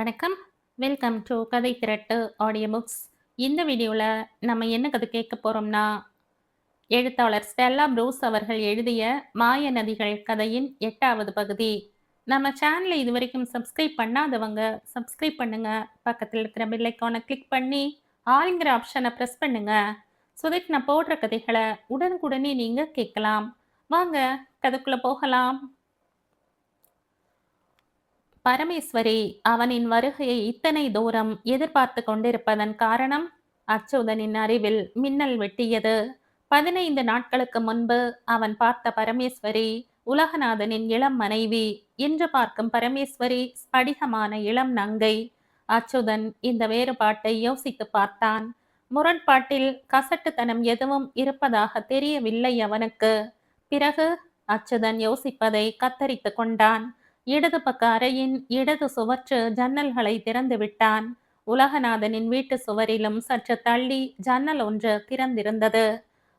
வணக்கம். Welcome to கதை திரட்டு audio books. இந்த வீடியோவில் நம்ம என்ன கதை கேட்க போகிறோம்னா, எழுத்தாளர் ஸ்டெல்லா ப்ரூஸ் அவர்கள் எழுதிய மாய நதிகள் கதையின் 8வது பகுதி. நம்ம சேனலை இது வரைக்கும் சப்ஸ்கிரைப் பண்ணாதவங்க சப்ஸ்கிரைப் பண்ணுங்க. பக்கத்தில் இருக்கிற பெல் ஐக்கானை கிளிக் பண்ணி ஆளுங்கிற ஆப்ஷனை ப்ரெஸ் பண்ணுங்க. ஸோ தட் நான் போடுற கதைகளை உடனுக்குடனே நீங்கள் கேட்கலாம். வாங்க கதைக்குள்ளே போகலாம். பரமேஸ்வரி அவனின் வருகையை இத்தனை தூரம் எதிர்பார்த்து கொண்டிருப்பதன் காரணம் அச்சுதனின் அறிவில் மின்னல் வெட்டியது. 15 நாட்களுக்கு முன்பு அவன் பார்த்த பரமேஸ்வரி உலகநாதனின் இளம் மனைவி. இன்று பார்க்கும் பரமேஸ்வரி ஸ்படிகமான இளம் நங்கை. அச்சுதன் இந்த வேறுபாட்டை யோசித்து பார்த்தான். முரண்பாட்டில் கசட்டுத்தனம் எதுவும் இருப்பதாக தெரியவில்லை அவனுக்கு. பிறகு அச்சுதன் யோசிப்பதை கத்தரித்து கொண்டான். இடது பக்க அறையின் இடது சுவற்று ஜன்னல்களை திறந்து விட்டான். உலகநாதனின் வீட்டு சுவரிலும் சற்று தள்ளி ஜன்னல் ஒன்று திறந்திருந்தது.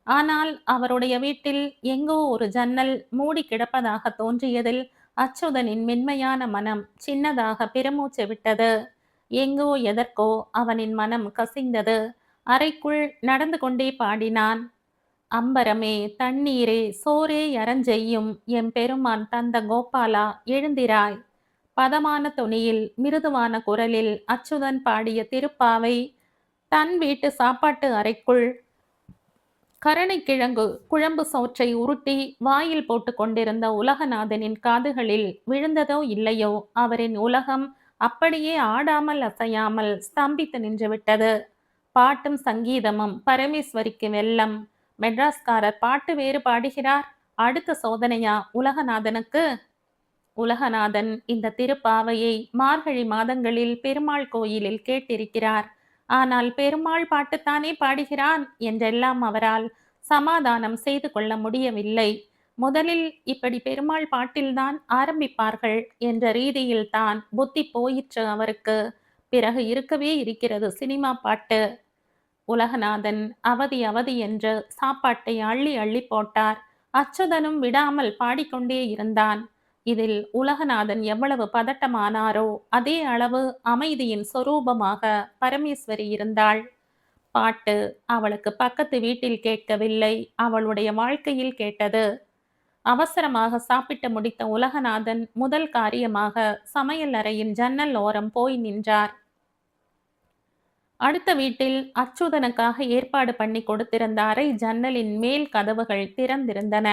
ஆனால் அவருடைய வீட்டில் எங்கோ ஒரு ஜன்னல் மூடி கிடப்பதாக தோன்றியதில் அச்சுதனின் மென்மையான மனம் சின்னதாக பெருமூச்சு விட்டது. எங்கோ எதற்கோ அவனின் மனம் கசிந்தது. அறைக்குள் நடந்து கொண்டே பாடினான். அம்பரமே தண்ணீரே சோரே யரஞ்செய்யும் எம் பெருமான் தந்த கோபாலா எழுந்திராய். பதமான தொனியில் மிருதுவான குரலில் அச்சுதன் பாடிய திருப்பாவை தன் வீட்டு சாப்பாட்டு அறைக்குள் கரணைக்கிழங்கு குழம்பு சோற்றை உருட்டி வாயில் போட்டு கொண்டிருந்த உலகநாதனின் காதுகளில் விழுந்ததோ இல்லையோ, அவரின் உலகம் அப்படியே ஆடாமல் அசையாமல் ஸ்தம்பித்து நின்றுவிட்டது. பாட்டும் சங்கீதமும் பரமேஸ்வரிக்கு வெள்ளம். மெட்ராஸ்காரர் பாட்டு வேறு பாடுகிறார். அடுத்த சோதனையா உலகநாதனுக்கு? உலகநாதன் இந்த திருப்பாவையை மார்கழி மாதங்களில் பெருமாள் கோயிலில் கேட்டிருக்கிறார். ஆனால் பெருமாள் பாட்டுத்தானே பாடுகிறான் என்றெல்லாம் அவரால் சமாதானம் செய்து கொள்ள முடியவில்லை. முதலில் இப்படி பெருமாள் பாட்டில்தான் ஆரம்பிப்பார்கள் என்ற ரீதியில் தான் புத்தி போயிற்று அவருக்கு. பிறகு இருக்கவே இருக்கிறது சினிமா பாட்டு. உலகநாதன் அவதி அவதி என்று சாப்பாட்டை அள்ளி அள்ளி போட்டார். அச்சுதனும் விடாமல் பாடிக்கொண்டே இருந்தான். இதில் உலகநாதன் எவ்வளவு பதட்டமானாரோ அதே அளவு அமைதியின் சொரூபமாக பரமேஸ்வரி இருந்தாள். பாட்டு அவளுக்கு பக்கத்து வீட்டில் கேட்கவில்லை, அவளுடைய வாழ்க்கையில் கேட்டது. அவசரமாக சாப்பிட்டு முடித்த உலகநாதன் முதல் காரியமாக சமையல் அறையின் ஜன்னல் ஓரம் போய் நின்றார். அடுத்த வீட்டில் அச்சுதனுக்காக ஏற்பாடு பண்ணி கொடுத்திருந்த அறை ஜன்னலின் மேல் கதவுகள் திறந்திருந்தன.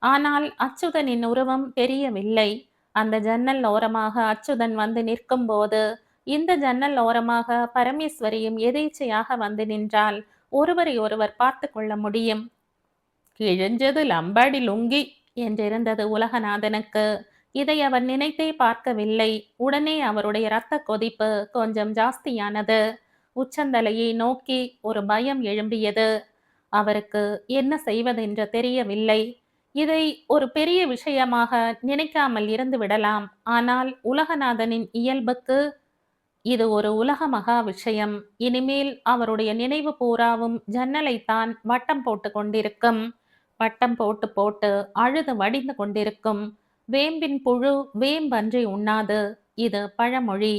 ஆனால் அச்சுதனின் உருவம் தெரியவில்லை. அந்த ஜன்னல் ஓரமாக அச்சுதன் வந்து நிற்கும் போது இந்த ஜன்னல் ஓரமாக பரமேஸ்வரியும் எதேச்சையாக வந்து நின்றால் ஒருவரை ஒருவர் பார்த்து கொள்ள முடியும். கிழிஞ்சது லம்பாடி லுங்கி என்றிருந்தது உலகநாதனுக்கு. இதை அவர் நினைத்தே பார்க்கவில்லை. உடனே அவருடைய இரத்த கொதிப்பு கொஞ்சம் ஜாஸ்தியானது. உச்சந்தலையை நோக்கி ஒரு பயம் எழும்பியது. அவருக்கு என்ன செய்வதென்று தெரியவில்லை. இதை ஒரு பெரிய விஷயமாக நினைக்காமல் இருந்து விடலாம். ஆனால் உலகநாதனின் இயல்புக்கு இது ஒரு உலக மகா விஷயம். இனிமேல் அவருடைய நினைவு பூராவும் ஜன்னலைத்தான் வட்டம் போட்டு கொண்டிருக்கும். வட்டம் போட்டு போட்டு அழுது வடிந்து கொண்டிருக்கும். வேம்பின் புழு வேம்பன்றி உண்ணாது. இது பழமொழி.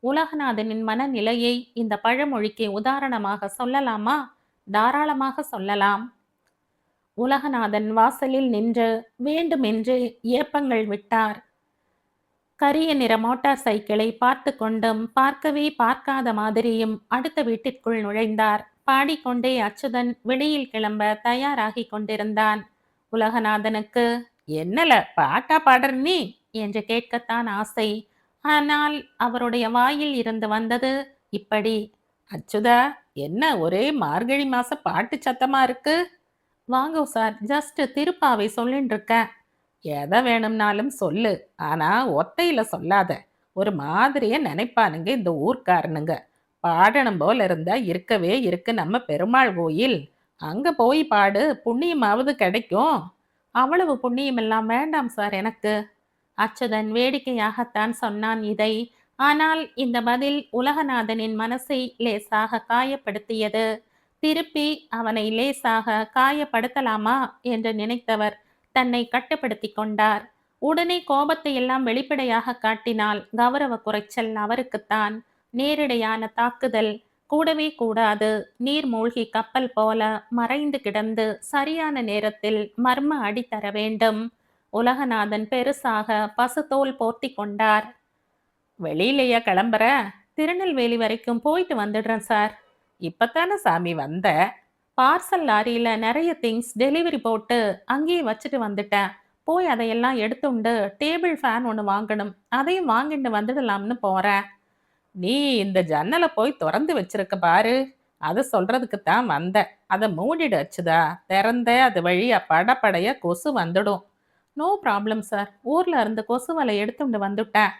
உலகநாதனின் மனநிலையை இந்த பழமொழிக்கு உதாரணமாக சொல்லலாமா? தாராளமாக சொல்லலாம். உலகநாதன் வாசலில் நின்று வேண்டுமென்று ஏப்பங்கள் விட்டார். கரிய நிற மோட்டார் சைக்கிளை பார்த்து கொண்டும் பார்க்கவே பார்க்காத மாதிரியும் அடுத்த வீட்டிற்குள் நுழைந்தார். பாடிக்கொண்டே அச்சுதன் வெளியில் கிளம்ப தயாராகி கொண்டிருந்தான். உலகநாதனுக்கு என்னல பாட்டா பாடுற நீ என்று கேட்கத்தான் ஆசை. ஆனால் அவருடைய வாயில் இருந்து வந்தது இப்படி. அச்சுதா, என்ன ஒரே மார்கழி மாச பாட்டு சத்தமா இருக்கு? வாங்கோ சார், ஜஸ்ட் திருப்பாவை சொல்லின்னு இருக்கேன். எதை வேணும்னாலும் சொல்லு, ஆனா ஒத்தையில சொல்லாத. ஒரு மாதிரியே நினைப்பானுங்க இந்த ஊர்க்காரனுங்க. பாடணும் போல இருந்தா இருக்கவே இருக்கு நம்ம பெருமாள் கோயில். அங்க போய் பாடு, புண்ணியமாவது கிடைக்கும். அவ்வளவு புண்ணியம் எல்லாம் வேண்டாம் சார் எனக்கு. அச்சுதன் வேடிக்கையாகத்தான் சொன்னான் இதை. ஆனால் இந்த பதில் உலகநாதனின் மனசை லேசாக காயப்படுத்தியது. திருப்பி அவனை லேசாக காயப்படுத்தலாமா என்று நினைத்தவர் தன்னை கட்டுப்படுத்தி கொண்டார். உடனே கோபத்தை எல்லாம் வெளிப்படையாக காட்டினால் கௌரவ குறைச்சல் அவருக்குத்தான். நேரிடையான தாக்குதல் கூடவே கூடாது. நீர் மூழ்கி கப்பல் போல மறைந்து கிடந்து சரியான நேரத்தில் மர்ம அடி தர வேண்டும். உலகநாதன் பெருசாக பசுத்தோல் போர்த்தி கொண்டார். வெளியிலயா கிளம்புற? திருநெல்வேலி வரைக்கும் போயிட்டு வந்துடுறேன் சார். இப்பத்தானே சாமி வந்த? பார்சல் லாரியில நிறைய திங்ஸ் டெலிவரி போட்டு அங்கேயே வச்சுட்டு வந்துட்டேன். போய் அதையெல்லாம் எடுத்துண்டு டேபிள் ஃபேன் ஒன்று வாங்கணும். அதையும் வாங்கிட்டு வந்துடலாம்னு போறேன். நீ இந்த ஜன்னலை போய் திறந்து வச்சிருக்க பாரு. அதை சொல்றதுக்கு தான் வந்த. அதை மூடிடு அச்சுதா. திறந்த அது வழியா படபடைய கொசு வந்துடும். No problem sir. ஊர்ல இருந்து கொசு வலை எடுத்துட்டு வந்துட்டேன்.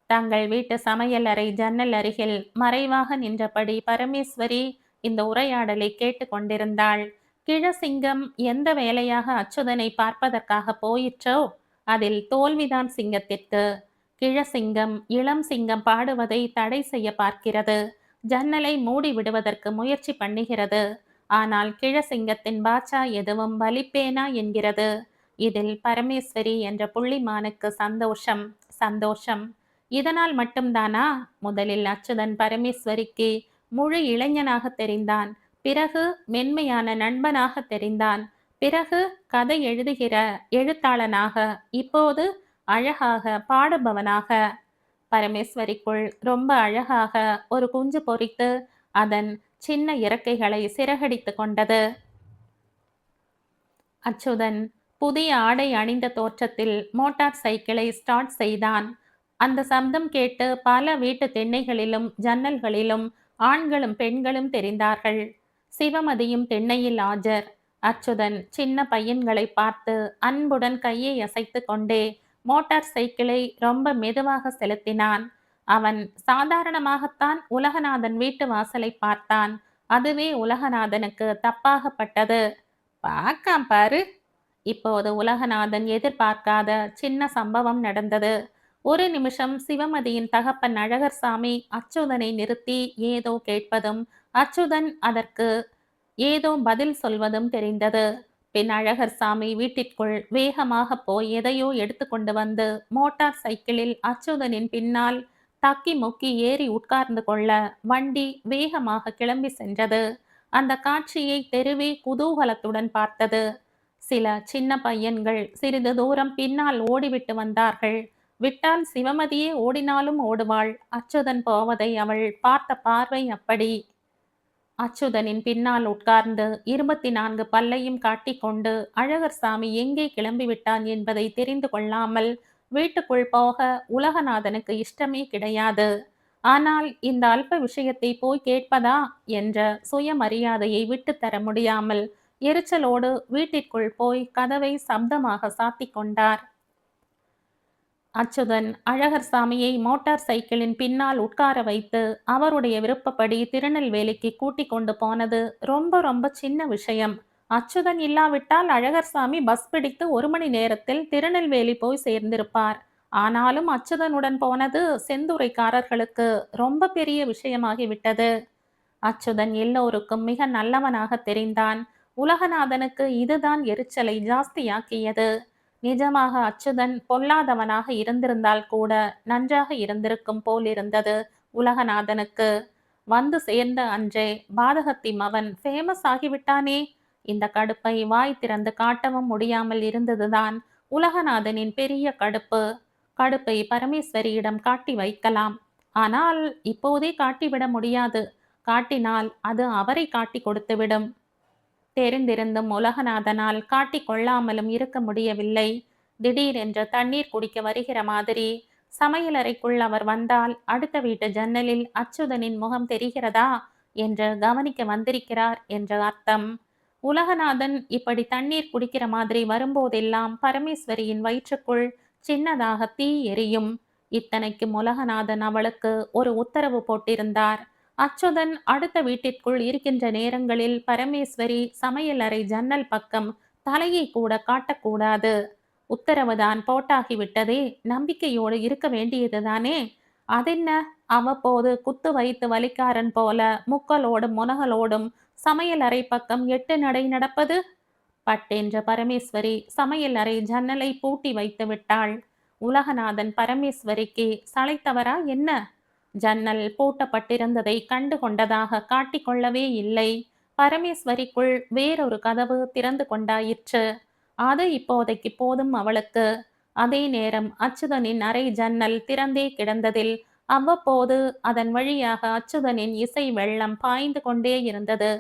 தங்கள் வீட்டு சமையலறை ஜன்னல் அருகில் மறைவாக நின்றபடி பரமேஸ்வரி இந்த உரையாடலை கேட்டுக்கொண்டிருந்தாள். கிழசிங்கம் எந்த வேலையாக அச்சுதனை பார்ப்பதற்காக போயிற்றோ அதில் தோல்விதான் சிங்கத்திற்கு. கிழசிங்கம் இளம் சிங்கம் பாடுவதை தடை செய்ய பார்க்கிறது. ஜன்னலை மூடி விடுவதற்கு முயற்சி பண்ணுகிறது. ஆனால் கிழசிங்கத்தின் பாச்சா எதுவும் பலிப்பேனா என்கிறது. இதில் பரமேஸ்வரி என்ற புள்ளிமானுக்கு சந்தோஷம் சந்தோஷம். இதனால் மட்டும்தானா? முதலில் அச்சுதன் பரமேஸ்வரிக்கு முழு இளைஞனாக தெரிந்தான். பிறகு மென்மையான நண்பனாக தெரிந்தான். பிறகு கதை எழுதுகிற எழுத்தாளனாக, இப்போது அழகாக பாடுபவனாக. பரமேஸ்வரிக்குள் ரொம்ப அழகாக ஒரு குஞ்சு பொரித்து அதன் சின்ன இறக்கைகளை சிறகடித்து கொண்டது. அச்சுதன் புதிய ஆடை அணிந்த தோற்றத்தில் மோட்டார் சைக்கிளை ஸ்டார்ட் செய்தான். அந்த சப்தம் கேட்டு பல வீட்டு திண்ணைகளிலும் ஜன்னல்களிலும் ஆண்களும் பெண்களும் தெரிந்தார்கள். சிவமதியும் திண்ணையில் ஆஜர். அச்சுதன் சின்ன பையன்களை பார்த்து அன்புடன் கையை அசைத்து கொண்டே மோட்டார் சைக்கிளை ரொம்ப மெதுவாக செலுத்தினான். அவன் சாதாரணமாகத்தான் உலகநாதன் வீட்டு வாசலை பார்த்தான். அதுவே உலகநாதனுக்கு தப்பாகப்பட்டது. பார்க்காம் பாரு. இப்போது உலகநாதன் எதிர்பார்க்காத சின்ன சம்பவம் நடந்தது. ஒரு நிமிஷம் சிவமதியின் தகப்பன் அழகர்சாமி அச்சுதனை நிறுத்தி ஏதோ கேட்பதும் அச்சுதன் அதற்கு ஏதோ பதில் சொல்வதும் தெரிந்தது. பின் அழகர்சாமி வீட்டிற்குள் வேகமாக போய் எதையோ எடுத்து கொண்டு வந்து மோட்டார் சைக்கிளில் அச்சுதனின் பின்னால் தக்கி முக்கி ஏறி உட்கார்ந்து கொள்ள வண்டி வேகமாக கிளம்பி சென்றது. அந்த காட்சியை தெருவே குதூகலத்துடன் பார்த்தது. சில சின்ன பையன்கள் சிறிது தூரம் பின்னால் ஓடிவிட்டு வந்தார்கள். விட்டால் சிவமதியே ஓடினாலும் ஓடுவாள். அச்சுதன் போவதை அவள் பார்த்த பார்வை அப்படி. அச்சுதனின் பின்னால் உட்கார்ந்து 24 பல்லையும் காட்டிக்கொண்டு அழகர்சாமி எங்கே கிளம்பிவிட்டான் என்பதை தெரிந்து கொள்ளாமல் வீட்டுக்குள் போக உலகநாதனுக்கு இஷ்டமே கிடையாது. ஆனால் இந்த அல்ப விஷயத்தை போய் கேட்பதா என்ற சுயமரியாதையை விட்டுத்தர முடியாமல் எரிச்சலோடு வீட்டிற்குள் போய் கதவை சப்தமாக சாத்திக் கொண்டார். அச்சுதன் அழகர்சாமியை மோட்டார் சைக்கிளின் பின்னால் உட்கார வைத்து அவருடைய விருப்பப்படி திருநெல்வேலிக்கு கூட்டிக் கொண்டு போனது ரொம்ப ரொம்ப சின்ன விஷயம். அச்சுதன் இல்லாவிட்டால் அழகர்சாமி பஸ் பிடித்து 1 மணி நேரத்தில் திருநெல்வேலி போய் சேர்ந்திருப்பார். ஆனாலும் அச்சுதனுடன் போனது செந்துறைக்காரர்களுக்கு ரொம்ப பெரிய விஷயமாகிவிட்டது. அச்சுதன் எல்லோருக்கும் மிக நல்லவனாக தெரிந்தான். உலகநாதனுக்கு இதுதான் எரிச்சலை ஜாஸ்தியாக்கியது. நிஜமாக அச்சுதன் பொல்லாதவனாக இருந்திருந்தால் கூட நன்றாக இருந்திருக்கும் போலிருந்தது உலகநாதனுக்கு. வந்து சேர்ந்த அன்றே பாதகத்தி மவன் ஃபேமஸ் ஆகிவிட்டானே. இந்த கடுப்பை வாய் திறந்து காட்டவும் முடியாமல் இருந்ததுதான் உலகநாதனின் பெரிய கடுப்பு. கடுப்பை பரமேஸ்வரியிடம் காட்டி வைக்கலாம். ஆனால் இப்போதே காட்டிவிட முடியாது. காட்டினால் அது அவரை காட்டி கொடுத்துவிடும். தெரிந்திருந்தும் உலகநாதனால் காட்டிக் கொள்ளாமலும் இருக்க முடியவில்லை. திடீரென்று தண்ணீர் குடிக்க வருகிற மாதிரி சமையலறைக்குள் அவர் வந்தால் அடுத்த வீட்டு ஜன்னலில் அச்சுதனின் முகம் தெரிகிறதா என்று கவனிக்க வந்திருக்கிறார் என்ற அர்த்தம். உலகநாதன் இப்படி தண்ணீர் குடிக்கிற மாதிரி வரும்போதெல்லாம் பரமேஸ்வரியின் வயிற்றுக்குள் சின்னதாக தீ எரியும். இத்தனைக்கும் உலகநாதன் அவளுக்கு ஒரு உத்தரவு போட்டிருந்தார். அச்சுதன் அடுத்த வீட்டிற்குள் இருக்கின்ற நேரங்களில் பரமேஸ்வரி சமையலறை ஜன்னல் பக்கம் தலையை கூட காட்டக்கூடாது. உத்தரவுதான் போட்டாகிவிட்டதே, நம்பிக்கையோடு இருக்க வேண்டியதுதானே. அதென்ன, அவ்வப்போது குத்து வைத்து வலிக்காரன் போல முக்கலோடும் முனகலோடும் சமையலறை பக்கம் 8 நடை நடப்பது? பட்டென்ற பரமேஸ்வரி சமையல் அறை ஜன்னலை பூட்டி வைத்து விட்டாள். உலகநாதன் பரமேஸ்வரிக்கு சளைத்தவரா என்ன? ஜன்னல் பூட்டப்பட்டிருந்ததை கண்டு கொண்டதாக காட்டிக்கொள்ளவே இல்லை. பரமேஸ்வரிக்குள் வேறொரு கதவு திறந்து கொண்டாயிற்று. அது இப்போதைக்கு போதும் அவளுக்கு. அதே நேரம் அச்சுதனின் அறை ஜன்னல் திறந்தே கிடந்ததில் அவ்வப்போது அதன் வழியாக அச்சுதனின் இசை வெள்ளம் பாய்ந்து கொண்டே இருந்தது.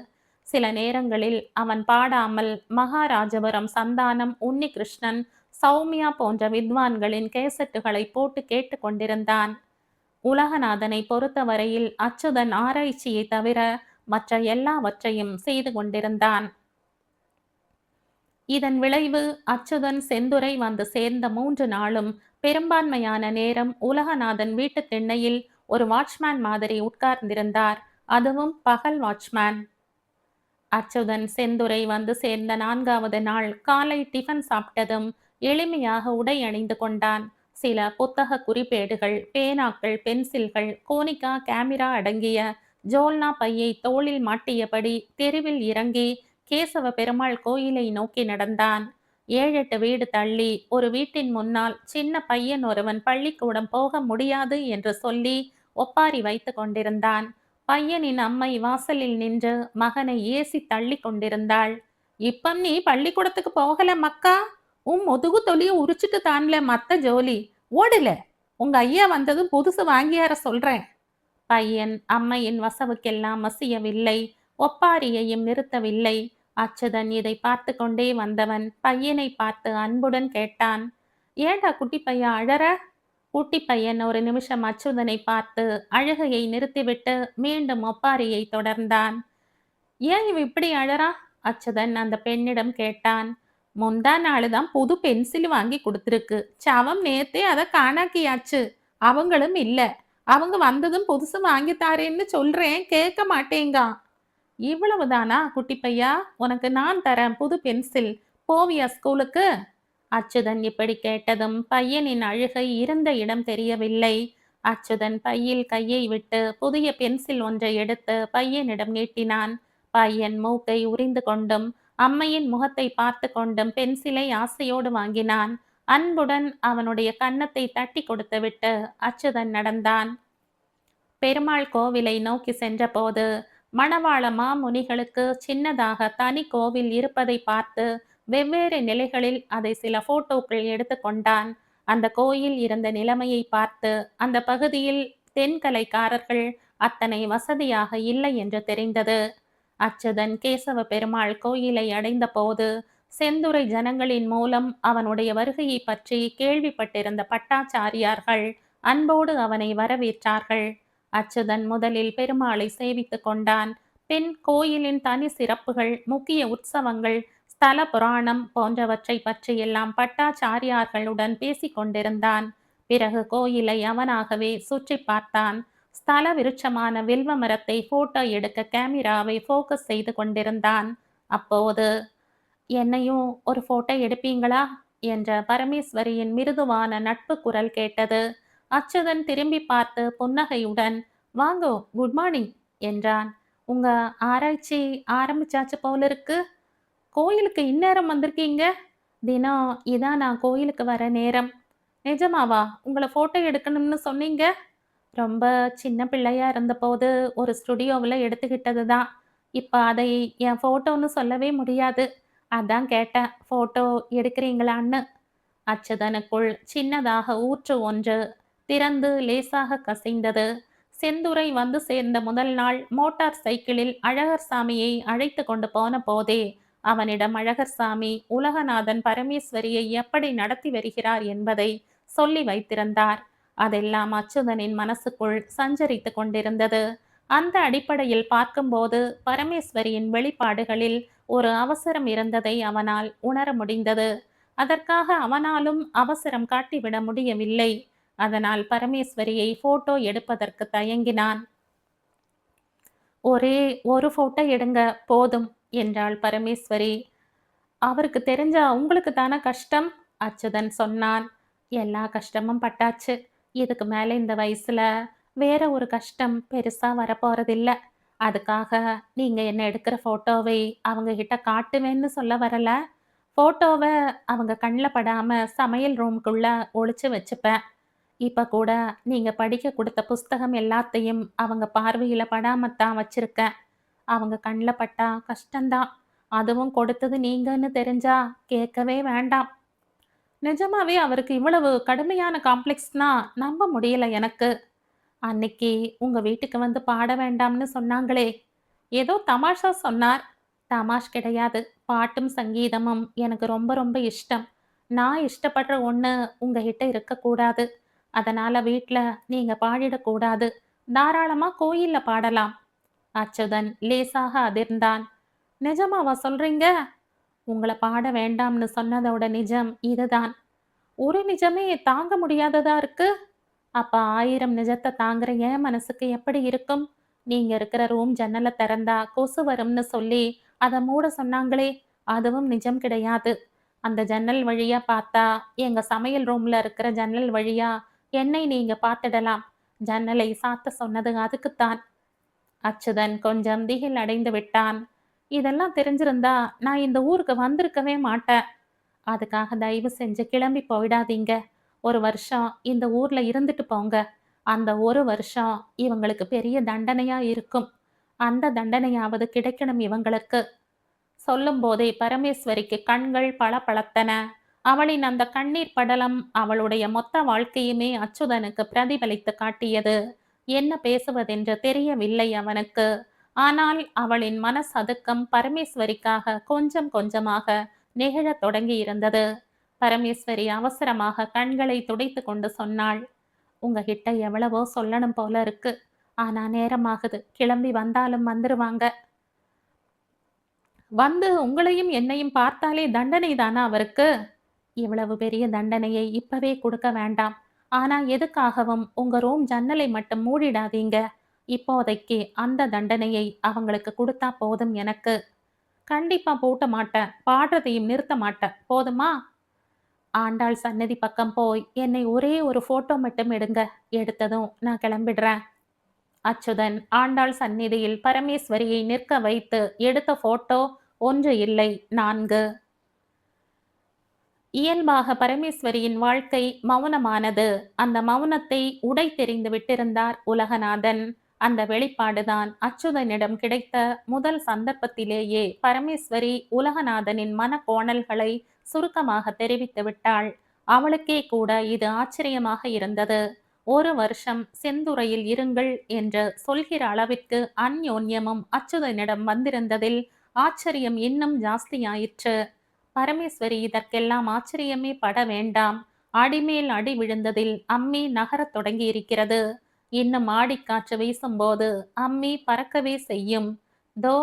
சில நேரங்களில் அவன் பாடாமல் மகாராஜபுரம் சந்தானம், உன்னிகிருஷ்ணன், சௌமியா போன்ற வித்வான்களின் கேசட்டுகளை போட்டு கேட்டு கொண்டிருந்தான். உலகநாதனை பொறுத்தவரையில் அச்சுதன் ஆராய்ச்சியை தவிர மற்ற எல்லாவற்றையும் செய்து கொண்டிருந்தான். இதன் விளைவு அச்சுதன் செந்துறை வந்து சேர்ந்த 3 நாளும் பெரும்பான்மையான நேரம் உலகநாதன் வீட்டு திண்ணையில் ஒரு வாட்ச்மேன் மாதிரி உட்கார்ந்திருந்தார். அதுவும் பகல் வாட்ச்மேன். அச்சுதன் செந்துறை வந்து சேர்ந்த 4வது நாள் காலை டிஃபன் சாப்பிட்டதும் எளிமையாக உடை அணிந்து கொண்டான். சில புத்தக குறிப்பேடுகள், பேனாக்கள், பென்சில்கள், கோனிகா கேமரா அடங்கிய ஜோல்னா பையை தோளில் மாட்டியபடி தெருவில் இறங்கி கேசவ பெருமாள் கோயிலை நோக்கி நடந்தான். 7-8 வீடு தள்ளி ஒரு வீட்டின் முன்னால் சின்ன பையன் ஒருவன் பள்ளிக்கூடம் போக முடியாது என்று சொல்லி ஒப்பாரி வைத்து கொண்டிருந்தான். பையனின் அம்மை வாசலில் நின்று மகனை ஏசி தள்ளி கொண்டிருந்தாள். இப்பம் நீ பள்ளிக்கூடத்துக்கு போகல மக்கா? உன் முதுகு தொலிய உரிச்சிட்டு தான்ல மத்த ஜோலி. ஓடுல, உங்க ஐயா வந்ததும் புதுசு வாங்கியார சொல்றேன். பையன் அம்மையின் வசவுக்கெல்லாம் மசியவில்லை. ஒப்பாரியையும் நிறுத்தவில்லை. அச்சுதன் இதை பார்த்து கொண்டே வந்தவன் பையனை பார்த்து அன்புடன் கேட்டான். ஏண்டா குட்டி பையா அழற? குட்டி பையன் ஒரு நிமிஷம் அச்சுதனை பார்த்து அழுகையை நிறுத்திவிட்டு மீண்டும் ஒப்பாரியை தொடர்ந்தான். ஏன் இவ இப்படி அழறா? அச்சுதன் அந்த பெண்ணிடம் கேட்டான். முந்தா நாளுதான் புது பென்சில் வாங்கி கொடுத்துருக்கு. சவம் நேத்தே அதை காணாக்கியாச்சு. அவங்களும் இல்ல. அவங்க வந்ததும் புதுசு வாங்கி தாரேன்னு சொல்றேன், கேட்க மாட்டேங்கா. இவ்வளவுதானா குட்டி பையா? உனக்கு நான் தரேன் புது பென்சில். போவியா ஸ்கூலுக்கு? அச்சுதன் இப்படி கேட்டதும் பையனின் அழுகை இருந்த இடம் தெரியவில்லை. அச்சுதன் பையில் கையை விட்டு புதிய பென்சில் ஒன்றை எடுத்து பையனிடம் நீட்டினான். பையன் மூக்கை உரிந்து கொண்டும் அம்மையின் முகத்தை பார்த்து கொண்டும் பென்சிலை ஆசையோடு வாங்கினான். அன்புடன் அவனுடைய கன்னத்தை தட்டி கொடுத்துவிட்டு அச்சுதன் நடந்தான். பெருமாள் கோவிலை நோக்கி சென்றபோது மணவாள மாமுனிகளுக்கு சின்னதாக தனி கோவில் இருப்பதை பார்த்து வெவ்வேறு நிலைகளில் அதை சில போட்டோக்கள் எடுத்து கொண்டான். அந்த கோயில் இருந்த நிலைமையை பார்த்து அந்த பகுதியில் தென்கலைக்காரர்கள் அத்தனை வசதியாக இல்லை என்று தெரிந்தது. அச்சுதன் கேசவ பெருமாள் கோயிலை அடைந்த போது செந்துறை ஜனங்களின் மூலம் அவனுடைய வருகையை பற்றி கேள்விப்பட்டிருந்த பட்டாச்சாரியார்கள் அன்போடு அவனை வரவேற்றார்கள். அச்சுதன் முதலில் பெருமாளை சேவித்துக் கொண்டான். பின் கோயிலின் தனி சிறப்புகள், முக்கிய உற்சவங்கள், ஸ்தல புராணம் போன்றவற்றை பற்றியெல்லாம் பட்டாச்சாரியார்களுடன் பேசிக் கொண்டிருந்தான். பிறகு கோயிலை அவனாகவே சுற்றி பார்த்தான். ஸ்தல விருட்சமான வில்வ மரத்தை போட்டோ எடுக்க கேமராவை போக்கஸ் செய்து கொண்டிருந்தான். அப்போது, என்னையும் ஒரு போட்டோ எடுப்பீங்களா என்ற பரமேஸ்வரியின் மிருதுவான நட்பு குரல் கேட்டது. அச்சுதன் திரும்பி பார்த்து புன்னகையுடன், வாங்கோ, குட் மார்னிங் என்றான். உங்க ஆராய்ச்சி ஆரம்பிச்சாச்சு போல இருக்கு. கோயிலுக்கு இந்நேரம் வந்திருக்கீங்க? தினம் இதான் நான் கோயிலுக்கு வர நேரம். நிஜமாவா? உங்களை போட்டோ எடுக்கணும்னு சொன்னீங்க? ரொம்ப சின்ன பிள்ளையா இருந்தபோது ஒரு ஸ்டுடியோவில் எடுத்துக்கிட்டது தான். இப்போ அதை என் ஃபோட்டோன்னு சொல்லவே முடியாது. அதான் கேட்டேன், ஃபோட்டோ எடுக்கிறீங்களான்னு. அச்சுதனுக்குள் சின்னதாக ஊற்று ஒன்று திறந்து லேசாக கசிந்தது. செந்துறை வந்து சேர்ந்த முதல் நாள் மோட்டார் சைக்கிளில் அழகர் சாமியை அழைத்து கொண்டு போன போதே அவனிடம் அழகர் சாமி உலகநாதன் பரமேஸ்வரியை எப்படி நடத்தி வருகிறார் என்பதை சொல்லி வைத்திருந்தார். அதெல்லாம் அச்சுதனின் மனசுக்குள் சஞ்சரித்து கொண்டிருந்தது. அந்த அடிப்படையில் பார்க்கும்போது பரமேஸ்வரியின் வெளிப்பாடுகளில் ஒரு அவசரம் இருந்ததை அவனால் உணர முடிந்தது. அதற்காக அவனாலும் அவசரம் காட்டிவிட முடியவில்லை. அதனால் பரமேஸ்வரியை போட்டோ எடுப்பதற்கு தயங்கினான். ஒரே ஒரு போட்டோ எடுங்க போதும் என்றாள் பரமேஸ்வரி. அவருக்கு தெரிஞ்சா உங்களுக்கு தானே கஷ்டம், அச்சுதன் சொன்னான். எல்லா கஷ்டமும் பட்டாச்சு. இதுக்கு மேல இந்த வயசுல வேற ஒரு கஷ்டம் பெருசா வரப்போறதில்ல. அதுக்காக நீங்க என்ன எடுக்கிற ஃபோட்டோவை அவங்க கிட்ட காட்டுவேன்னு சொல்ல வரல. ஃபோட்டோவ அவங்க கண்ல படாம சமையல் ரூம்க்குள்ள ஒளிச்சு வச்சுப்பேன். இப்ப கூட நீங்க படிக்க குடுத்த புஸ்தகம் எல்லாத்தையும் அவங்க பார்வையில படாம தான் வச்சிருக்கேன். அவங்க கண்ல பட்டா கஷ்டந்தான். அதுவும் கொடுத்தது நீங்கன்னு தெரிஞ்சா கேட்கவே வேண்டாம். நிஜமாவே அவருக்கு இவ்வளவு கடுமையான காம்ப்ளெக்ஸ்னா நம்ப முடியல எனக்கு. அன்னைக்கு உங்க வீட்டுக்கு வந்து பாட வேண்டாம்னு சொன்னாங்களே! ஏதோ தமாஷா சொன்னார். தமாஷ் கிடையாது. பாட்டும், சங்கீதமும் எனக்கு ரொம்ப ரொம்ப இஷ்டம். நான் இஷ்டப்படுற ஒண்ணு உங்ககிட்ட இருக்கக்கூடாது. அதனால வீட்ல நீங்க பாடிடக்கூடாது. தாராளமா கோயில்ல பாடலாம். அச்சுதன் லேசாக அதிர்ந்தான். நிஜமாவா சொல்றீங்க? உங்கள பாட வேண்டாம்னு சொன்னதோட நிஜம் இதுதான். ஒரு நிஜமே தாங்க முடியாததா இருக்கு. அப்ப 1000 நிஜத்த தாங்குற என் மனசுக்கு எப்படி இருக்கும்? நீங்க இருக்கிற ரூம் ஜன்னல திறந்தா கொசு வரும்னு சொல்லி அத மூட சொன்னாங்களே! அதுவும் நிஜம் கிடையாது. அந்த ஜன்னல் வழியா பார்த்தா, எங்க சமையல் ரூம்ல இருக்கிற ஜன்னல் வழியா என்னை நீங்க பார்த்திடலாம். ஜன்னலை சாத்த சொன்னது அதுக்குத்தான். அச்சுதன் கொஞ்சம் திகில் அடைந்து விட்டான். இதெல்லாம் தெரிஞ்சிருந்தா நான் இந்த ஊருக்கு வந்திருக்கவே மாட்டேன். அதுக்காக தயவு செஞ்சு கிளம்பி போயிடாதீங்க. 1 வருஷம் இந்த ஊர்ல இருந்துட்டு போங்க. அந்த 1 வருஷம் இவங்களுக்கு பெரிய தண்டனையா இருக்கும். அந்த தண்டனையாவது கிடைக்கணும் இவங்களுக்கு. சொல்லும்போதே பரமேஸ்வரிக்கு கண்கள் பளபளத்தன. அவளின் அந்த கண்ணீர் படலம் அவளுடைய மொத்த வாழ்க்கையுமே அச்சுதனுக்கு பிரதிபலித்து காட்டியது. என்ன பேசுவதென்று தெரியவில்லை அவனுக்கு. ஆனால் அவளின் மனசதுக்கம் பரமேஸ்வரிக்காக கொஞ்சம் கொஞ்சமாக நெகிழத் தொடங்கியிருந்தது. பரமேஸ்வரி அவசரமாக கண்களை துடைத்து கொண்டு சொன்னாள். உங்ககிட்ட எவ்வளவோ சொல்லணும் போல இருக்கு. ஆனா நேரமாகுது. கிளம்பி வந்தாலும் வந்துருவாங்க. வந்து உங்களையும் என்னையும் பார்த்தாலே தண்டனை தானா அவருக்கு? இவ்வளவு பெரிய தண்டனையை இப்பவே கொடுக்க வேண்டாம். ஆனா எதுக்காகவும் உங்க ரூம் ஜன்னலை மட்டும் மூடிடாதீங்க. இப்போதைக்கு அந்த தண்டனையை அவங்களுக்கு குடுத்தா போதும் எனக்கு. கண்டிப்பா பூட்ட மாட்டேன். பாடுறதையும் நிறுத்த மாட்டேன். போதுமா? ஆண்டாள் சன்னதி பக்கம் போய் என்னை ஒரே ஒரு ஃபோட்டோ மட்டும் எடுங்க. எடுத்ததும் நான் கிளம்பிடுறேன். அச்சுதன் ஆண்டாள் சந்நிதியில் பரமேஸ்வரியை நிற்க வைத்து எடுத்த ஃபோட்டோ 1 இல்லை 4. இயல்பாக பரமேஸ்வரியின் வாழ்க்கை மௌனமானது. அந்த மௌனத்தை உடைத்தெறிந்து விட்டிருந்தார் உலகநாதன். அந்த வெளிப்பாடுதான் அச்சுதனிடம் கிடைத்த முதல் சந்தர்ப்பத்திலேயே பரமேஸ்வரி உலகநாதனின் மனக்கோணல்களை சுருக்கமாக தெரிவித்து விட்டாள். அவளுக்கே கூட இது ஆச்சரியமாக இருந்தது. 1 வருஷம் செந்துறையில் இருங்கள் என்று சொல்கிற அளவிற்கு அந்யோன்யமும் அச்சுதனிடம் வந்திருந்ததில் ஆச்சரியம் இன்னும் ஜாஸ்தியாயிற்று. பரமேஸ்வரி இதற்கெல்லாம் ஆச்சரியமே பட வேண்டாம். அடிமேல் அடி விழுந்ததில் அம்மி நகரத் தொடங்கியிருக்கிறது. இன்னும் ஆடிக்காற்று வீசும்போது அம்மி பறக்கவே செய்யும். தோ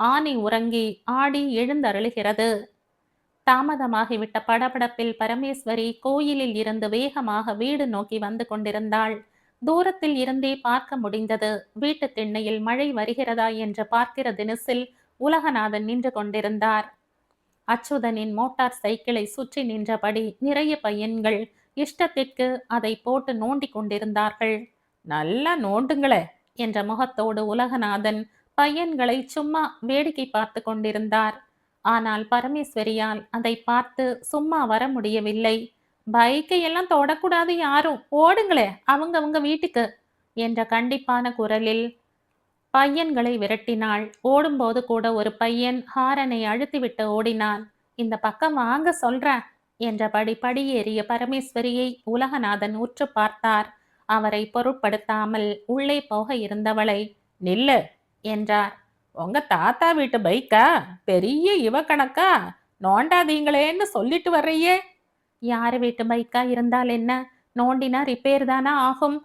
ஆனை உறங்கி ஆடி எழுந்தருளுகிறது. தாமதமாகிவிட்ட படபடப்பில் பரமேஸ்வரி கோயிலில் இருந்து வேகமாக வீடு நோக்கி வந்து கொண்டிருந்தாள். தூரத்தில் இருந்தே பார்க்க முடிந்தது. வீட்டு திண்ணையில் மழை வருகிறதா என்று பார்க்கிற தினசில் உலகநாதன் நின்று கொண்டிருந்தார். அச்சுதனின் மோட்டார் சைக்கிளை சுற்றி நின்றபடி நிறைய பையன்கள் இஷ்டத்திற்கு அதை போட்டு நோண்டி கொண்டிருந்தார்கள். நல்லா நோண்டுங்களே என்ற முகத்தோடு உலகநாதன் பையன்களை சும்மா வேடிக்கை பார்த்து கொண்டிருந்தார். ஆனால் பரமேஸ்வரியால் அதை பார்த்து சும்மா வர முடியவில்லை. பைக்கை எல்லாம் தொடக்கூடாது யாரும், ஓடுங்களே அவங்க வீட்டுக்கு என்ற கண்டிப்பான குரலில் பையன்களை விரட்டினாள். ஓடும்போது கூட ஒரு பையன் ஹாரனை அழுத்திவிட்டு ஓடினான். இந்த பக்கம் வாங்க சொல்றேன் என்றபடி படியேறிய பரமேஸ்வரியை உலகநாதன் உற்று பார்த்தார். அவரை பொருட்படுத்தாமல் உள்ளே போக இருந்தவளை நில்லு என்றார். உங்க தாத்தா வீட்டு பைக்கா? பெரிய இவ கணக்கா? நோண்டாதீங்களேன்னு சொல்லிட்டு வர்றையே. யாரு வீட்டு பைக்கா இருந்தால் என்ன? நோண்டினா ரிப்பேர் தானா ஆகும்.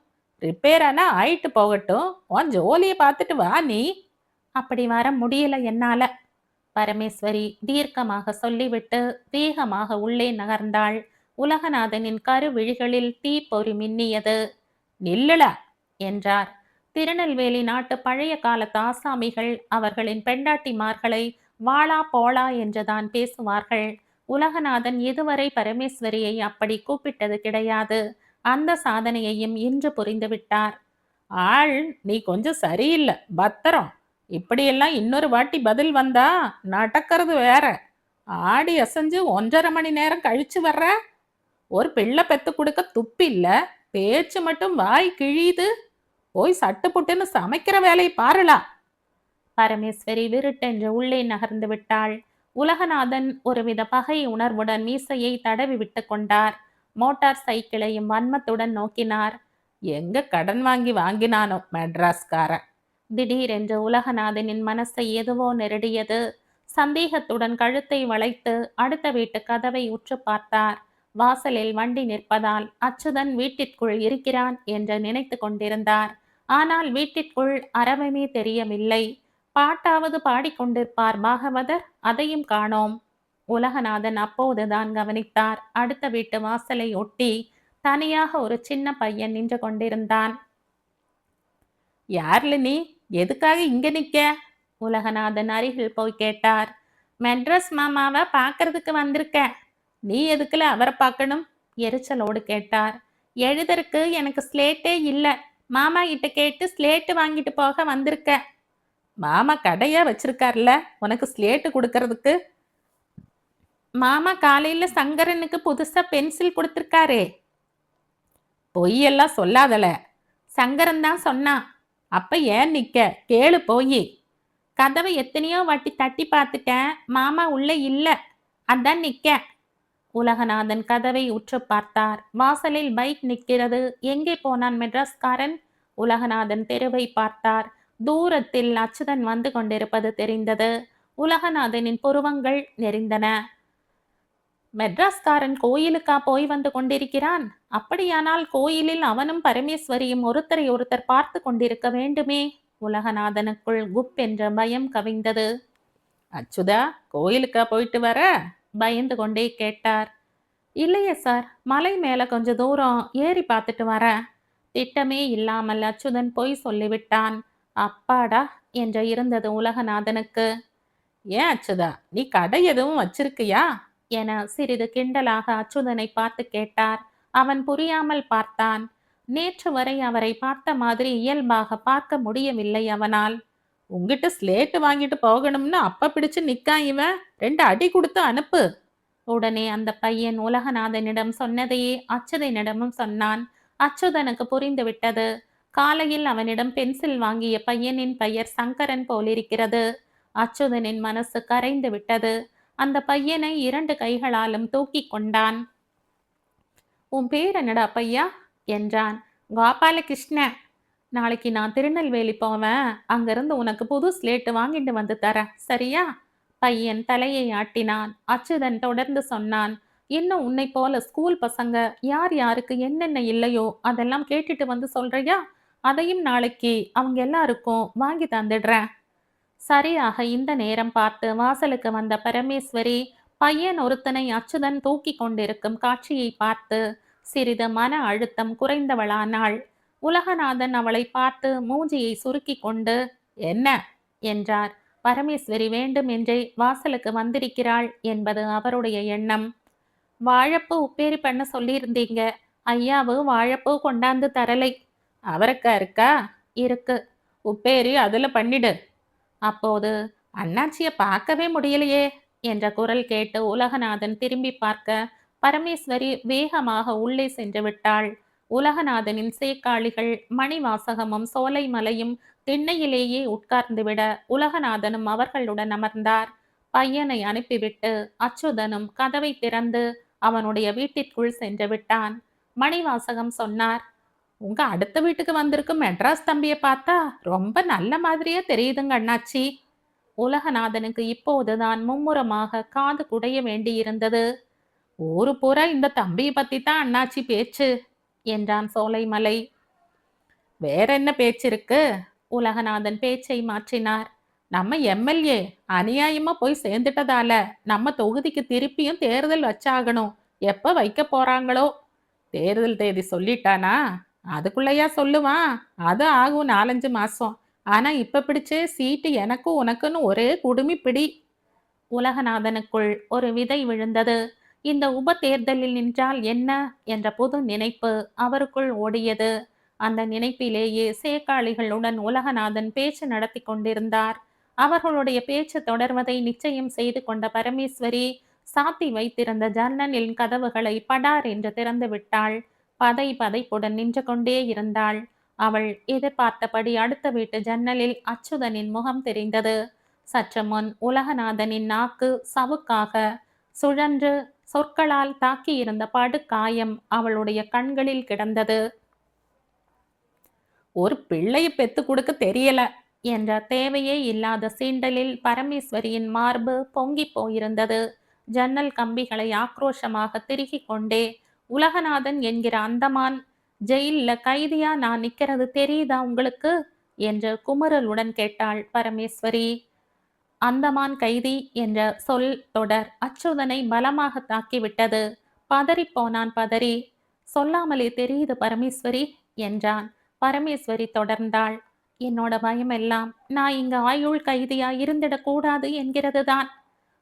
ரிப்பேர் ஆனா ஆயிட்டு போகட்டும். உன் ஜோலியை பார்த்துட்டு வா நீ. அப்படி வர முடியல என்னால. பரமேஸ்வரி தீர்க்கமாக சொல்லிவிட்டு வேகமாக உள்ளே நகர்ந்தாள். உலகநாதனின் கருவிழிகளில் தீப்பொறி மின்னியது. நில்லுல என்றார். திருநெல்வேலி நாட்டு பழைய காலத்து ஆசாமிகள் அவர்களின் பெண்டாட்டிமார்களை வாளா போளா என்றுதான் பேசுவார்கள். உலகநாதன் இதுவரை பரமேஸ்வரியை அப்படி கூப்பிட்டது கிடையாது. அந்த சாதனையையும் இன்று புரிந்துவிட்டார். ஆள் நீ கொஞ்சம் சரியில்லை, பத்திரம். இப்படியெல்லாம் இன்னொரு வாட்டி பதில் வந்தா நடக்கிறது வேற. ஆடி அசைஞ்சு 1.5 மணி நேரம் கழிச்சு வர்ற. ஒரு பிள்ளை பெத்து கொடுக்க துப்பில்ல, பேச்சு மட்டும் வாய் கிழியுது. போய் சட்டு புட்டுன்னு சமைக்கிற வேலையை பாருளா. பரமேஸ்வரி விருட்டென்று உள்ளே நகர்ந்து விட்டாள். உலகநாதன் ஒருவித பகை உணர்வுடன் மீசையை தடவி விட்டு கொண்டார். மோட்டார் சைக்கிளையும் வன்மத்துடன் நோக்கினார். எங்க கடன் வாங்கி வாங்கினானோ மெட்ராஸ்காரன். திடீரென்று உலகநாதனின் மனசை எதுவோ நெருடியது. சந்தேகத்துடன் கழுத்தை வளைத்து அடுத்த வீட்டு கதவை உற்று பார்த்தார். வாசலில் வண்டி நிற்பதால் அச்சுதன் வீட்டிற்குள் இருக்கிறான் என்று நினைத்து கொண்டிருந்தார். ஆனால் வீட்டிற்குள் அரவமே தெரியவில்லை. பாட்டாவது பாடிக்கொண்டிருப்பார் பாகவதர், அதையும் காணோம். உலகநாதன் அப்போதுதான் கவனித்தார். அடுத்த வீட்டு வாசலை ஒட்டி தனியாக ஒரு சின்ன பையன் நின்று கொண்டிருந்தான். யார்ல நீ? எதுக்காக இங்க நிக்க? உலகநாதன் அருகில் போய் கேட்டார். மெட்ராஸ் மாமாவை பார்க்கறதுக்கு வந்திருக்க. நீ எதுக்குல அவரை பார்க்கணும்? எரிச்சலோடு கேட்டார். எழுதருக்கு எனக்கு ஸ்லேட்டே இல்லை. மாமா கிட்ட கேட்டு ஸ்லேட்டு வாங்கிட்டு போக வந்திருக்க. மாமா கடையா வச்சிருக்கார்ல உனக்கு ஸ்லேட்டு கொடுக்கறதுக்கு. மாமா காலையில சங்கரனுக்கு புதுசா பென்சில் கொடுத்திருக்காரே. பொய்யெல்லாம் சொல்லாதல. சங்கரன் தான் சொன்னான். அப்ப ஏன் நிக்க? கேளு போய். கதவை எத்தனையோ வாட்டி தட்டி பார்த்துட்டேன். மாமா உள்ள இல்ல. அதான் நிக்க. உலகநாதன் கதவை உற்று பார்த்தார். வாசலில் பைக் நிற்கிறது. எங்கே போனான் மெட்ராஸ்காரன்? உலகநாதன் தெருவை பார்த்தார். தூரத்தில் அச்சுதன் வந்து கொண்டிருப்பது தெரிந்தது. உலகநாதனின் புருவங்கள் நெறிந்தன. மெட்ராஸ்காரன் கோயிலுக்கா போய் வந்து கொண்டிருக்கிறான்? அப்படியானால் கோயிலில் அவனும் பரமேஸ்வரியும் ஒருத்தரை ஒருத்தர் பார்த்து கொண்டிருக்க வேண்டுமே. உலகநாதனுக்குள் குப் என்ற பயம் கவிந்தது. அச்சுதா, கோயிலுக்கா போயிட்டு வர? பயந்து கொண்டே கேட்டார். இல்லையே சார், மலை மேல கொஞ்சம் தூரம் ஏறி பார்த்துட்டு வர. திட்டமே இல்லாமல் அச்சுதன் பொய் சொல்லிவிட்டான். அப்பாடா என்று இருந்தது உலகநாதனுக்கு. ஏன் அச்சுதா, நீ கடை எதுவும் வச்சிருக்கியா என சிறிது கிண்டலாக அச்சுதனை பார்த்து கேட்டார். அவன் புரியாமல் பார்த்தான். நேற்று வரை அவரை பார்த்த மாதிரி இயல்பாக பார்க்க முடியவில்லை அவனால். உங்ககிட்ட ஸ்லேட்டு வாங்கிட்டு போகணும்னு அப்ப பிடிச்சு நிக்கா இவன். 2 அடி கொடுத்து அனுப்பு. உடனே அந்த பையன் உலகநாதனிடம் சொன்னதையே அச்சுதனிடமும் சொன்னான். அச்சுதனுக்கு புரிந்து விட்டது. காலையில் அவனிடம் பென்சில் வாங்கிய பையனின் பெயர் சங்கரன் போலிருக்கிறது. அச்சுதனின் மனசு கரைந்து விட்டது. அந்த பையனை 2 கைகளாலும் தூக்கி கொண்டான். உன் பேர் என்னடா பையா என்றான். கோபாலகிருஷ்ண. நாளைக்கு நான் திருநெல்வேலி போவேன். அங்கிருந்து உனக்கு புது ஸ்லேட்டு வாங்கிட்டு வந்து தரேன், சரியா? பையன் தலையை ஆட்டினான். அச்சுதன் தொடர்ந்து சொன்னான். இன்னும் உன்னை போல ஸ்கூல் பசங்க யார் யாருக்கு என்னென்ன இல்லையோ அதெல்லாம் கேட்டுட்டு வந்து சொல்றியா? அதையும் நாளைக்கு அவங்க எல்லாருக்கும் வாங்கி தந்துடுறேன். சரியாக இந்த நேரம் பார்த்து வாசலுக்கு வந்த பரமேஸ்வரி பையன் ஒருத்தனை அச்சுதன் தூக்கி கொண்டிருக்கும் காட்சியை பார்த்து சிறிது மன அழுத்தம் குறைந்தவளானாள். உலகநாதன் அவளை பார்த்து மூஞ்சியை சுருக்கி கொண்டு என்ன என்றார். பரமேஸ்வரி வேண்டும் என்றே வாசலுக்கு வந்திருக்கிறாள் என்பது அவருடைய எண்ணம். வாழைப்பூ உப்பேரி பண்ண சொல்லியிருந்தீங்க. ஐயாவு வாழைப்பூ கொண்டாந்து தரலை. அவரைக்காய் இருக்கா? இருக்கு. உப்பேரி அதுல பண்ணிடு. அப்போது அண்ணாச்சியை பார்க்கவே முடியலையே என்ற குரல் கேட்டு உலகநாதன் திரும்பி பார்க்க பரமேஸ்வரி வேகமாக உள்ளே சென்று விட்டாள். உலகநாதனின் சேக்காளிகள் மணிவாசகமும் சோலை மலையும் திண்ணையிலேயே உட்கார்ந்துவிட உலகநாதனும் அவர்களுடன் அமர்ந்தார். பையனை அனுப்பிவிட்டு அச்சுதனும் கதவை திறந்து அவனுடைய வீட்டிற்குள் சென்று விட்டான். மணிவாசகம் சொன்னார். உங்க அடுத்த வீட்டுக்கு வந்திருக்கும் மெட்ராஸ் தம்பியை பார்த்தா ரொம்ப நல்ல மாதிரியே தெரியுதுங்க அண்ணாச்சி. உலகநாதனுக்கு இப்போதுதான் மும்முரமாக காது குடைய வேண்டியிருந்தது. ஊரு பூரா இந்த தம்பியை பத்தி தான் அண்ணாச்சி பேச்சு என்றான் சோலைமலை. வேற என்ன பேச்சு இருக்கு? உலகநாதன் பேச்சை மாற்றினார். நம்ம எம்எல்ஏ அநியாயமா போய் சேர்ந்துட்டதால நம்ம தொகுதிக்கு திருப்பியும் தேர்தல் வச்சாகணும். எப்ப வைக்க போறாங்களோ? தேர்தல் தேதி சொல்லிட்டானா? அதுக்குள்ளயா சொல்லுவான்? அது ஆகும் 4-5 மாசம். ஆனா இப்ப பிடிச்சே சீட்டு எனக்கும் உனக்குன்னு ஒரே குடுமி பிடி. உலகநாதனுக்குள் ஒரு விதை விழுந்தது. இந்த உப தேர்தலில் நின்றால் என்ன என்ற புது நினைப்பு அவருக்குள் ஓடியது. அந்த நினைப்பிலேயே சேக்காளிகளுடன் உலகநாதன் பேச்சு நடத்தி கொண்டிருந்தார். அவர்களுடைய பேச்சு தொடர்வதை நிச்சயம் செய்து கொண்ட பரமேஸ்வரி சாத்தி வைத்திருந்த ஜன்னலின் கதவுகளை படார் என்று திறந்து விட்டாள். பதை பதைப்புடன் நின்று கொண்டே இருந்தாள். அவள் எதிர்பார்த்தபடி அடுத்த வீட்டு ஜன்னலில் அச்சுதனின் முகம் தெரிந்தது. சற்று முன் உலகநாதனின் நாக்கு சவுக்காக சுழன்று சொற்களால் தாக்கியிருந்த படுகாயம் அவளுடைய கண்களில் கிடந்தது. ஒரு பிள்ளையை பெத்து கொடுக்க தெரியல என்ற தேவையே இல்லாத சீண்டலில் பரமேஸ்வரியின் மார்பு பொங்கி போயிருந்தது. ஜன்னல் கம்பிகளை ஆக்ரோஷமாக திருகிக் கொண்டே, உலகநாதன் என்கிற அந்தமான் ஜெயில்ல கைதியா நான் நிக்கிறது தெரியுதா உங்களுக்கு என்று குமுறலுடன் கேட்டாள் பரமேஸ்வரி. அந்தமான் கைதி என்ற சொல் தொடர் அச்சுதனை பலமாக தாக்கிவிட்டது. பதறிப்போனான். பதறி, சொல்லாமலே தெரியுது பரமேஸ்வரி என்றான். பரமேஸ்வரி தொடர்ந்தாள். என்னோட பயமெல்லாம் நான் இங்க ஆயுள் கைதியா இருந்திடக்கூடாது என்கிறதுதான்.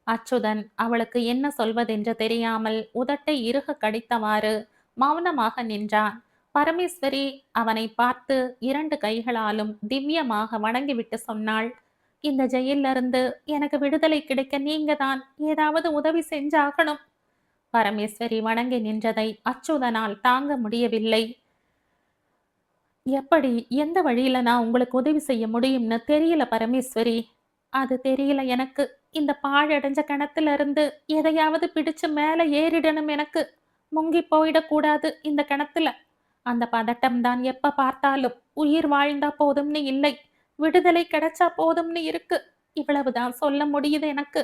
அச்சுதன் அவளுக்கு என்ன சொல்வதென்று தெரியாமல் உதட்டை இறுக கடித்தவாறு மௌனமாக நின்றான். பரமேஸ்வரி அவனை பார்த்து 2 கைகளாலும் திவ்யமாக வணங்கிவிட்டு சொன்னாள், இந்த ஜெயில்ல இருந்து எனக்கு விடுதலை கிடைக்க நீங்க தான் ஏதாவது உதவி செஞ்சாகணும். பரமேஸ்வரி வணங்கி நின்றதை அச்சுதனால் தாங்க முடியவில்லை. எப்படி, எந்த வழியில நான் உங்களுக்கு உதவி செய்ய முடியும்னு தெரியல பரமேஸ்வரி. அது தெரியல எனக்கு. இந்த பாழடைஞ்ச கிணத்துல இருந்து எதையாவது பிடிச்சு மேல ஏறிடணும் எனக்கு. முங்கி போயிடக்கூடாது இந்த கிணத்துல. அந்த பதட்டம் தான் எப்ப பார்த்தாலும். உயிர் வாழ்ந்தா போதும்னு இல்லை, விடுதலை கிடைச்சா போதும்னு இருக்கு. இவ்வளவுதான் சொல்ல முடியுது எனக்கு.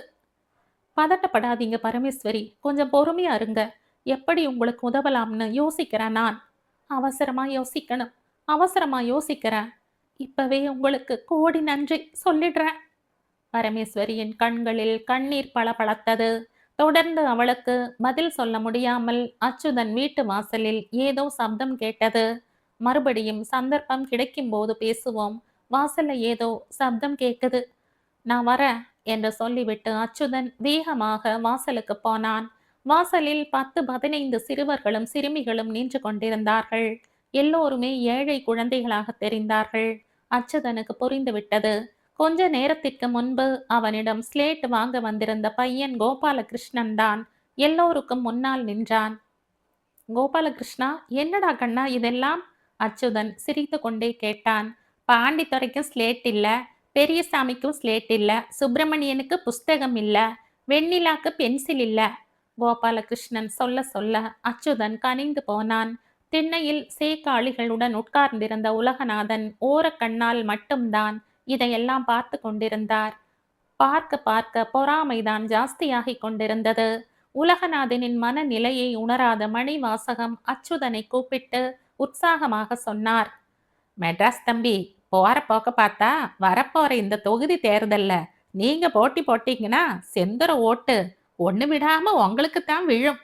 பதட்டப்படாதீங்க பரமேஸ்வரி, கொஞ்சம் பொறுமையா இருங்க. எப்படி உங்களுக்கு உதவலாம்னு யோசிக்கிறேன் நான். அவசரமா யோசிக்கணும், அவசரமா யோசிக்கிறேன். இப்பவே உங்களுக்கு கோடி நன்றி சொல்லிடுறேன். பரமேஸ்வரியின் கண்களில் கண்ணீர் பளபளத்தது. தொடர்ந்து அவளுக்கு பதில் சொல்ல முடியாமல் அச்சுதன் வீட்டு வாசலில் ஏதோ சப்தம் கேட்டது. மறுபடியும் சந்தர்ப்பம் கிடைக்கும் போது பேசுவோம். வாசல்ல ஏதோ சப்தம் கேக்குது, நான் வரேன் என்று சொல்லிவிட்டு அச்சுதன் வேகமாக வாசலுக்கு போனான். வாசலில் 10-15 சிறுவர்களும் சிறுமிகளும் நின்று கொண்டிருந்தார்கள். எல்லோருமே ஏழை குழந்தைகளாக தெரிந்தார்கள். அச்சுதனுக்கு புரிந்துவிட்டது. கொஞ்ச நேரத்திற்கு முன்பு அவனிடம் ஸ்லேட் வாங்க வந்திருந்த பையன் கோபாலகிருஷ்ணன் தான் எல்லோருக்கும் முன்னால் நின்றான். கோபாலகிருஷ்ணா, என்னடா கண்ணா இதெல்லாம்? அச்சுதன் சிரித்து கொண்டே கேட்டான். பாண்டித்துரைக்கும் ஸ்லேட் இல்ல, பெரியசாமிக்கும் ஸ்லேட் இல்ல, சுப்பிரமணியனுக்கு புஸ்தகம் இல்ல, வெண்ணிலாக்கு பென்சில் இல்ல. கோபாலகிருஷ்ணன் சொல்ல சொல்ல அச்சுதன் கனிந்து போனான். திண்ணையில் சேக்காளிகளுடன் உட்கார்ந்திருந்த உலகநாதன் ஓரக்கண்ணால் மட்டும்தான் இதையெல்லாம் பார்த்து கொண்டிருந்தார். பார்க்க பார்க்க பொறாமைதான் ஜாஸ்தியாகிக் கொண்டிருந்தது. உலகநாதனின் மனநிலையை உணராத மணிவாசகம் அச்சுதனை கூப்பிட்டு உற்சாகமாக சொன்னார். மெட்ராஸ் தம்பி, போற போக்க பார்த்தா வரப்போற இந்த தொகுதி தேர்தல்ல நீங்க போட்டி போட்டீங்கன்னா செந்தர ஓட்டு ஒண்ணு விடாம உங்களுக்கு தான் விழும்.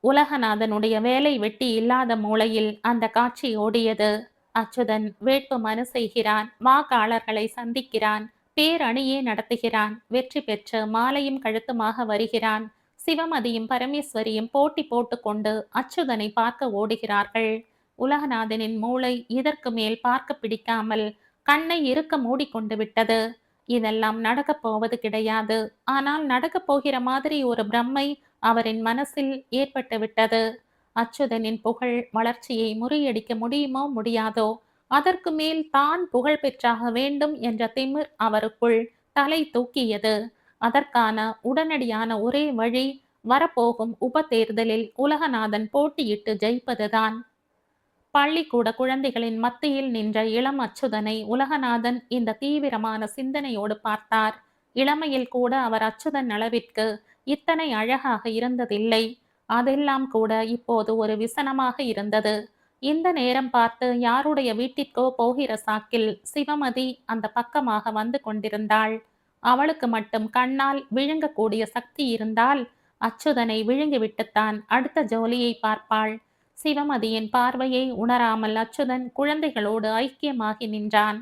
உலகநாதனுடைய வேலை வெட்டி இல்லாத மூலையில் அந்த காட்சி ஓடியது. அச்சுதன் வேட்பு மனு செய்கிறான், வாக்காளர்களை சந்திக்கிறான், பேரணியே நடத்துகிறான், வெற்றி பெற்று மாலையும் கழுத்துமாக வருகிறான். சிவமதியும் பரமேஸ்வரியும் போட்டி போட்டுக்கொண்டு அச்சுதனை பார்க்க ஓடுகிறார்கள். உலகநாதனின் மூளை இதற்கு மேல் பார்க்க பிடிக்காமல் கண்ணை இறுக்க மூடிக்கொண்டு விட்டது. இதெல்லாம் நடக்கப் போவது கிடையாது. ஆனால் நடக்கப் போகிற மாதிரி ஒரு பிரம்மை அவரின் மனசில் ஏற்பட்டு விட்டது. அச்சுதனின் புகழ் வளர்ச்சியை முறியடிக்க முடியுமோ முடியாதோ, அதற்கு மேல் தான் புகழ் பெற்றாக வேண்டும் என்ற திமிர் அவருக்குள் தலை தூக்கியது. அதற்கான உடனடியான ஒரே வழி வரப்போகும் உப தேர்தலில் உலகநாதன் போட்டியிட்டு ஜெயிப்பதுதான். பள்ளிக்கூட குழந்தைகளின் மத்தியில் நின்ற இளம் அச்சுதனை உலகநாதன் இந்த தீவிரமான சிந்தனையோடு பார்த்தார். இளமையில் கூட அவர் அச்சுதன் அளவிற்கு இத்தனை அழகாக இருந்ததில்லை. அதெல்லாம் கூட இப்போது ஒரு விசனமாக இருந்தது. இந்த நேரம் பார்த்து யாருடைய வீட்டிற்கோ போகிற சாக்கில் சிவமதி அந்த பக்கமாக வந்து கொண்டிருந்தாள். அவளுக்கு மட்டும் கண்ணால் விழுங்கக்கூடிய சக்தி இருந்தால் அச்சுதனை விழுங்கிவிட்டுத்தான் அடுத்த ஜோலியை பார்ப்பாள். சிவமதியின் பார்வையை உணராமல் அச்சுதன் குழந்தைகளோடு ஐக்கியமாகி நின்றான்.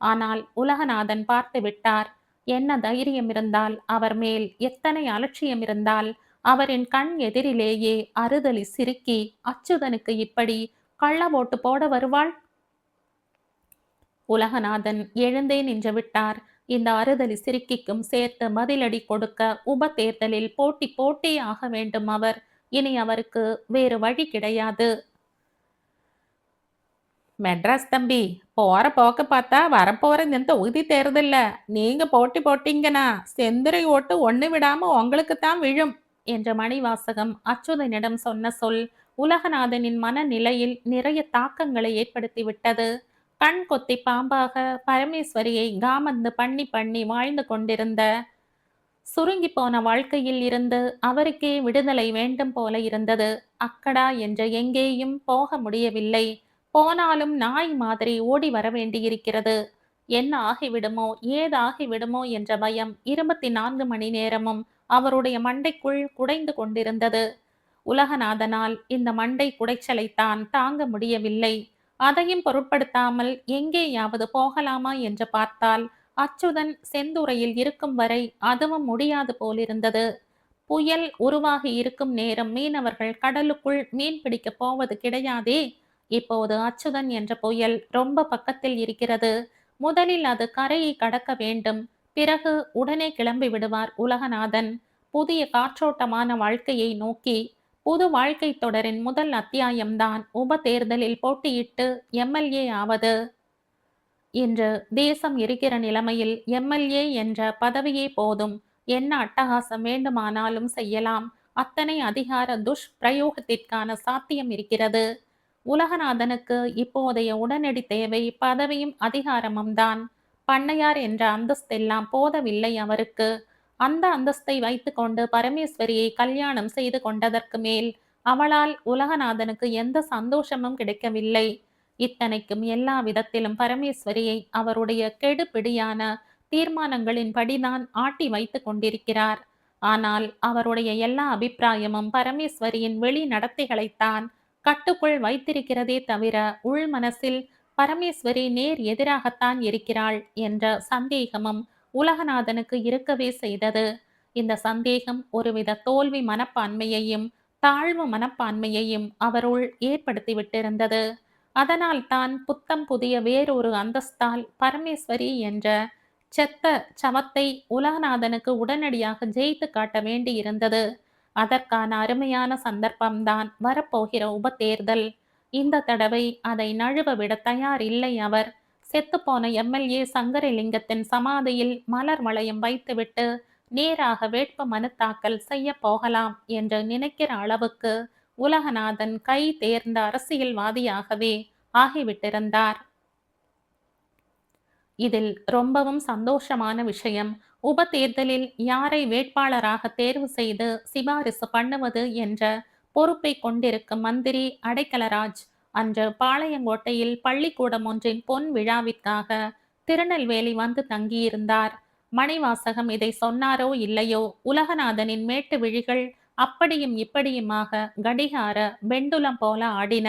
ஆனால் உலகநாதன் பார்த்து விட்டார். என்ன தைரியம் இருந்தால், அவர் மேல் எத்தனை அலட்சியம் இருந்தால், அவரின் கண் எதிரிலேயே அறுதலி சிறுக்கி அச்சுதனுக்கு இப்படி கள்ள ஓட்டு போட வருவாள். உலகநாதன் எழுந்தே நின்று விட்டார். இந்த அறுதலி சிறுக்கிக்கும் சேர்த்து பதிலடி கொடுக்க உப தேர்தலில் போட்டி போட்டே ஆக வேண்டும் அவர். இனி அவருக்கு வேறு வழி கிடையாது. மெட்ராஸ் தம்பி, போற போக்க பார்த்தா வரப்போற இந்த தொகுதி தேர்தல்ல நீங்க போட்டி போட்டீங்கன்னா செந்துரை ஓட்டு ஒண்ணு விடாம உங்களுக்கு தான் விழும் என்ற மணிவாசகம் அச்சுதனிடம் சொன்ன சொல் உலகநாதனின் மனநிலையில் நிறைய தாக்கங்களை ஏற்படுத்தி விட்டது. கண் கொத்தி பாம்பாக பரமேஸ்வரியை காமந்து பண்ணி பண்ணி வாழ்ந்து கொண்டிருந்த சுருங்கி போன வாழ்க்கையில் இருந்து அவருக்கே விடுதலை வேண்டும் போல இருந்தது. அக்கடா என்று எங்கேயும் போக முடியவில்லை. போனாலும் நாய் மாதிரி ஓடி வர வேண்டியிருக்கிறது. என்ன ஆகிவிடுமோ ஏதாகிவிடுமோ என்ற பயம் 24 மணி நேரமும் அவருடைய மண்டைக்குள் குடைந்து கொண்டிருந்தது. உலகநாதனால் இந்த மண்டை குடைச்சலைத்தான் தாங்க முடியவில்லை. அதையும் பொருட்படுத்தாமல் எங்கேயாவது போகலாமா என்று பார்த்தால் அச்சுதன் செந்துறையில் இருக்கும் வரை அதுவும் முடியாது போலிருந்தது. புயல் உருவாகி இருக்கும் நேரம் மீனவர்கள் கடலுக்குள் மீன் பிடிக்கப் போவது கிடையாதே. இப்போது அச்சுதன் என்ற புயல் ரொம்ப பக்கத்தில் இருக்கிறது. முதலில் அது கரையை கடக்க வேண்டும். பிறகு உடனே கிளம்பி விடுவார் உலகநாதன். புதிய காற்றோட்டமான வாழ்க்கையை நோக்கி. புது வாழ்க்கை தொடரின் முதல் அத்தியாயம்தான் உப தேர்தலில் போட்டியிட்டு எம்எல்ஏ ஆவது. இன்று தேசம் இருக்கிற நிலைமையில் எம்எல்ஏ என்ற பதவியே போதும். என்ன அட்டகாசம் வேண்டுமானாலும் செய்யலாம். அத்தனை அதிகார துஷ்பிரயோகத்திற்கான சாத்தியம் இருக்கிறது. உலகநாதனுக்கு இப்போதைய உடனடி தேவை பதவியும் அதிகாரமும் தான். பண்ணையார் என்ற அந்தஸ்தெல்லாம் போதவில்லை அவருக்கு. அந்த அந்தஸ்தை வைத்துக்கொண்டு பரமேஸ்வரியை கல்யாணம் செய்து கொண்டதற்கு மேல் அவளால் உலகநாதனுக்கு எந்த சந்தோஷமும் கிடைக்கவில்லை. இத்தனைக்கும் எல்லா விதத்திலும் பரமேஸ்வரியை அவருடைய கெடுபிடியான தீர்மானங்களின் படிதான் ஆட்டி வைத்து கொண்டிருக்கிறார். ஆனால் அவருடைய எல்லா அபிப்பிராயமும் பரமேஸ்வரியின் வெளி நடத்தைகளைத்தான் கட்டுக்குள் வைத்திருக்கிறதே தவிர உள் மனசில் பரமேஸ்வரி நேர் எதிராகத்தான் இருக்கிறாள் என்ற சந்தேகமும் உலகநாதனுக்கு இருக்கவே செய்தது. இந்த சந்தேகம் ஒருவித தோல்வி மனப்பான்மையையும் தாழ்வு மனப்பான்மையையும் அவருள் ஏற்படுத்திவிட்டிருந்தது. அதனால் தான் புத்தம் புதிய வேறொரு அந்தஸ்தால் பரமேஸ்வரி என்ற செத்த சவத்தை உலகநாதனுக்கு உடனடியாக ஜெயித்து காட்ட வேண்டியிருந்தது. அதற்கான அருமையான சந்தர்ப்பம்தான் வரப்போகிற உபதேர்தல். இந்த தடவை அதை நழுவ விட தயார் இல்லை அவர். செத்துப்போன எம்எல்ஏ சங்கரலிங்கத்தின் சமாதியில் மலர் வளையம் வைத்துவிட்டு நேராக வேட்பு மனு தாக்கல் செய்ய போகலாம் என்று நினைக்கிற அளவுக்கு உலகநாதன் கை தேர்ந்த அரசியல்வாதியாகவே ஆகிவிட்டிருந்தார். இதில் ரொம்பவும் சந்தோஷமான விஷயம், உப தேர்தலில் யாரை வேட்பாளராக தேர்வு செய்து சிபாரிசு பண்ணுவது என்ற பொறுப்பை கொண்டிருக்கும் மந்திரி அடைக்கலராஜ் அன்று பாளையங்கோட்டையில் பள்ளிக்கூடம் ஒன்றின் பொன் விழாவிற்காக திருநெல்வேலி வந்து தங்கியிருந்தார். மணிவாசகம் இதை சொன்னாரோ இல்லையோ, உலகநாதனின் மேட்டு விழிகள் அப்படியும் இப்படியுமாக கடிகார பெண்டுலம் போல ஆடின.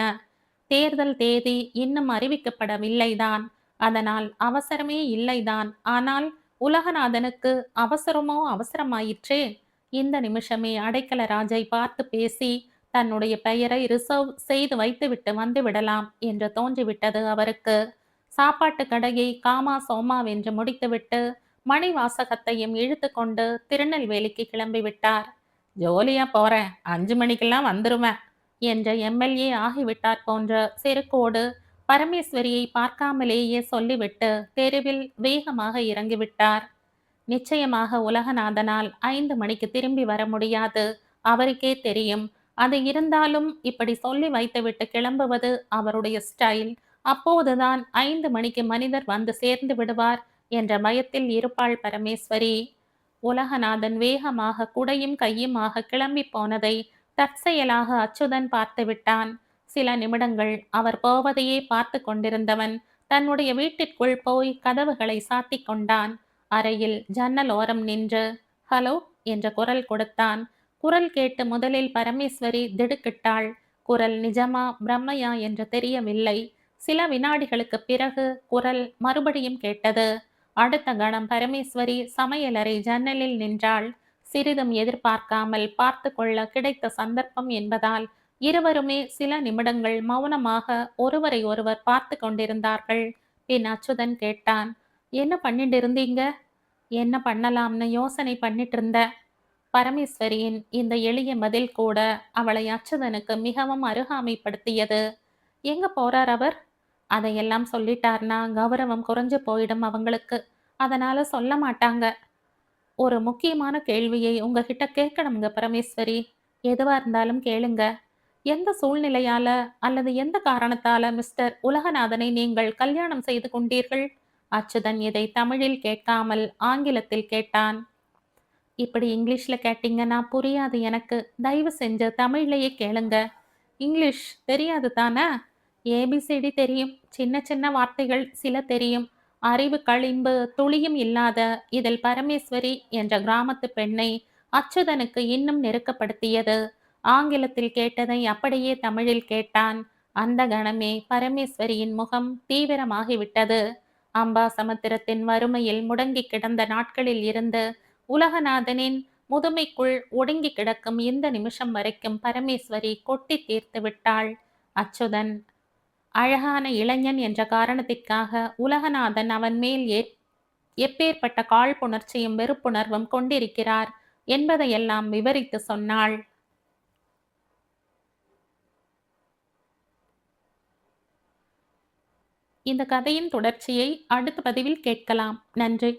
தேர்தல் தேதி இன்னும் அறிவிக்கப்படவில்லைதான். அதனால் அவசரமே இல்லைதான். ஆனால் உலகநாதனுக்கு அவசரமோ அவசரமாயிற்றே. இந்த நிமிஷமே அடைக்கலராஜை பார்த்து பேசி தன்னுடைய பெயரை ரிசர்வ் செய்து வைத்துவிட்டு வந்து விடலாம் என்று தோன்றிவிட்டது அவருக்கு. சாப்பாட்டு கடையை காமா சோமாவென்று முடித்துவிட்டு மணிவாசகத்தையும் இழுத்து கொண்டு திருநெல்வேலிக்கு கிளம்பிவிட்டார். ஜோலியா போறேன், 5 மணிக்கெல்லாம் வந்துருவேன் என்ற எம்எல்ஏ ஆகிவிட்டார் போன்ற செருக்கோடு பரமேஸ்வரியை பார்க்காமலேயே சொல்லிவிட்டு தெருவில் வேகமாக இறங்கிவிட்டார். நிச்சயமாக உலகநாதனால் 5 மணிக்கு திரும்பி வர முடியாது. அவருக்கே தெரியும். அது இருந்தாலும் இப்படி சொல்லி வைத்துவிட்டு கிளம்புவது அவருடைய ஸ்டைல். அப்போதுதான் 5 மணிக்கு மனிதர் வந்து சேர்ந்து விடுவார் என்ற பயத்தில் இருப்பாள் பரமேஸ்வரி. உலகநாதன் வேகமாக குடையும் கையுமாக கிளம்பி போனதை தற்செயலாக அச்சுதன் பார்த்து விட்டான். சில நிமிடங்கள் அவர் போவதையே பார்த்து கொண்டிருந்தவன் தன்னுடைய வீட்டிற்குள் போய் கதவுகளை சாத்தி கொண்டான். அறையில் ஜன்னல் ஓரம் நின்று ஹலோ என்ற குரல் கொடுத்தான். குரல் கேட்டு முதலில் பரமேஸ்வரி திடுக்கிட்டாள். குரல் நிஜமா பிரம்மையா என்று தெரியவில்லை. சில வினாடிகளுக்கு பிறகு குரல் மறுபடியும் கேட்டது. அடுத்த கணம் பரமேஸ்வரி சமையலறை ஜன்னலில் நின்றாள். சிறிதும் எதிர்பார்க்காமல் பார்த்து கொள்ள கிடைத்த சந்தர்ப்பம் என்பதால் இருவருமே சில நிமிடங்கள் மௌனமாக ஒருவரை ஒருவர் பார்த்து கொண்டிருந்தார்கள். பின் அச்சுதன் கேட்டான், என்ன பண்ணிட்டு இருந்தீங்க? என்ன பண்ணலாம்னு யோசனை பண்ணிட்டு இருந்த. பரமேஸ்வரியின் இந்த எளிய பதில் கூட அவளை அச்சுதனுக்கு மிகவும் அருகாமைப்படுத்தியது. எங்க போறார் அவர்? அதையெல்லாம் சொல்லிட்டார்னா கௌரவம் குறைஞ்சு போயிடும் அவங்களுக்கு. அதனால சொல்ல மாட்டாங்க. ஒரு முக்கியமான கேள்வியை உங்ககிட்ட கேட்கணுங்க பரமேஸ்வரி. எதுவா இருந்தாலும் கேளுங்க. எந்த சூழ்நிலையால அல்லது எந்த காரணத்தால மிஸ்டர் உலகநாதனை நீங்கள் கல்யாணம் செய்து கொண்டீர்கள்? அச்சுதன் இதை தமிழில் கேட்காமல் ஆங்கிலத்தில் கேட்டான். இப்படி இங்கிலீஷ்ல கேட்டீங்கன்னா புரியாது எனக்கு. தயவு செஞ்சு தமிழ்லயே கேளுங்க. இங்கிலீஷ் தெரியாது தானே? ஏபிசிடி தெரியும். சின்ன சின்ன வார்த்தைகள் சில தெரியும். அறிவு களிம்பு துளியும் இல்லாத இதில் பரமேஸ்வரி என்ற கிராமத்து பெண்ணை அச்சுதனுக்கு இன்னும் நெருக்கப்படுத்தியது. ஆங்கிலத்தில் கேட்டதை அப்படியே தமிழில் கேட்டான். அந்த கணமே பரமேஸ்வரியின் முகம் தீவிரமாகிவிட்டது. அம்பாசமுத்திரத்தின் வறுமையில் முடங்கி கிடந்த நாட்களில் இருந்து உலகநாதனின் முதுமைக்குள் ஒடுங்கி கிடக்கும் இந்த நிமிஷம் வரைக்கும் பரமேஸ்வரி கொட்டி தீர்த்து விட்டாள். அச்சுதன் அழகான இளைஞன் என்ற காரணத்திற்காக உலகநாதன் அவன் மேல் எப்பேற்பட்ட காழ்ப்புணர்ச்சியும் வெறுப்புணர்வும் கொண்டிருக்கிறார் என்பதையெல்லாம் விவரித்து சொன்னாள். இந்த கதையின் தொடர்ச்சியை அடுத்த பதிவில் கேட்கலாம். நன்றி.